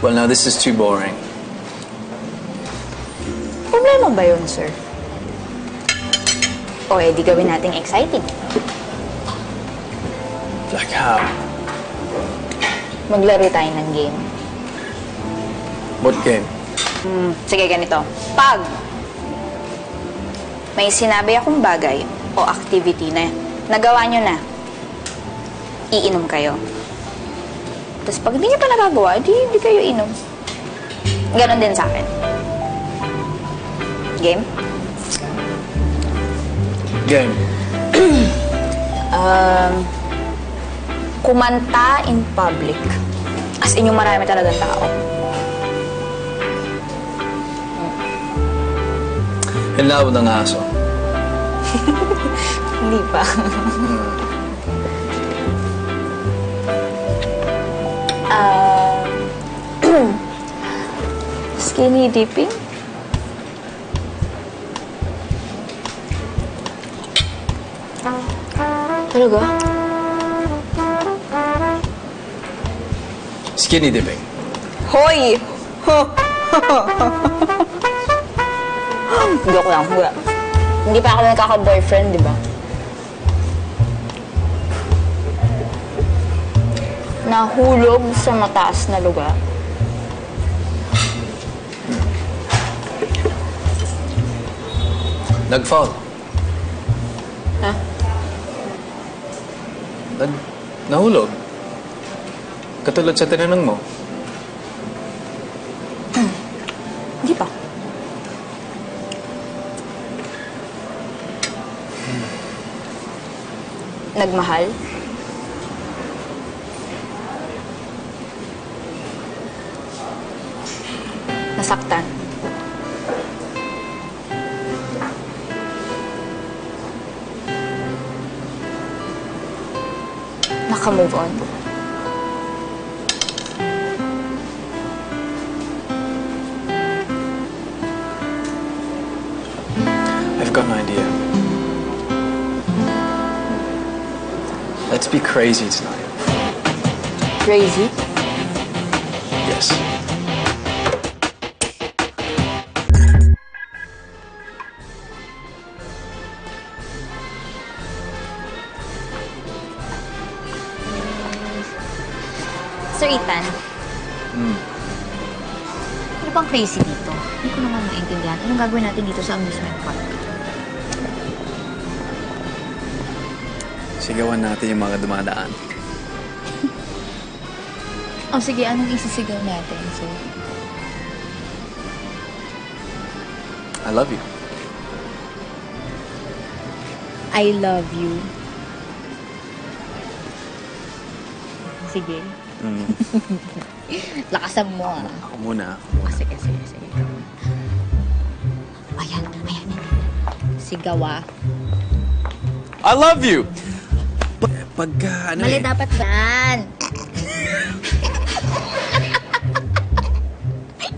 Well, now this is too boring. Problema ba yun, sir? O, di gawin nating exciting. Like how? Maglaro tayo ng game. What game? Sige, ganito. Pag may sinabi akong bagay o activity na nagawa nyo na, iinom kayo. Tapos pag di nyo pa nagagawa, di kayo inom. Ganon din sa akin. Game? Game. Kumanta in public. As in yung marami talagang tao. Hinlaw ng aso. Hindi pa. Skinny dipping? Talaga? Skinny dipping. Hoy! Joke lang, wala. Hindi pa ako nagkaka-boyfriend, di ba? Nahulog sa mataas na lugar. Nag-fall. Ha? Nahulog. Katulad sa tinanong mo. Hindi pa. Nagmahal? Nasaktan? Naka-move on? I've got an idea. Let's be crazy tonight. Crazy? Yes. Sir Ethan? Ano bang crazy dito? Hindi ko naman maintindihan. Anong gagawin natin dito sa amusement park? Sigawan natin yung mga dumadaan. O sige, anong isisigaw natin, sir? I love you. I love you. Sige. Lakasan mo, ah. Ako muna. Sige. Ayan. Sigaw, ah. I love you! Pagka, ano Mali dapat yan.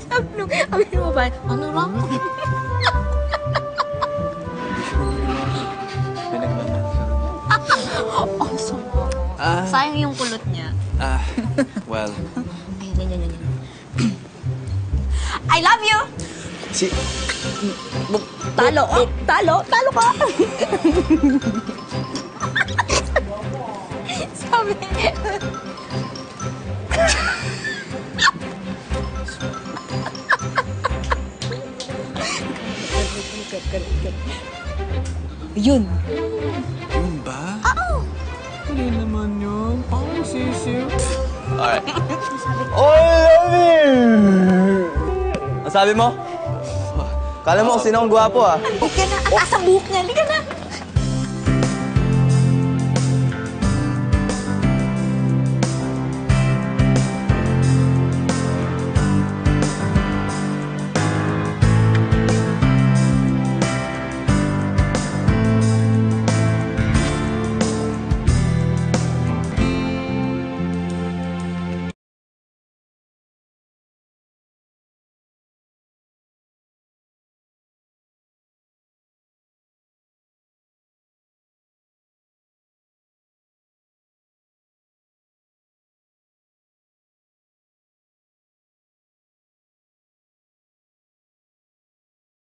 Sabi mo ba? Ano lang? Awesome. Sayang yung kulot niya. Well. Ayun. I love you! Talo ka! Sabi. Yun. Yun ba? Oo. Hindi naman yun. Parang sisiw. Alright. Oh, I love you! Ang sabi mo? Kala mo kung sino ang gwapo, ah. Halika na. Ang taas ang buhok niya. Halika na.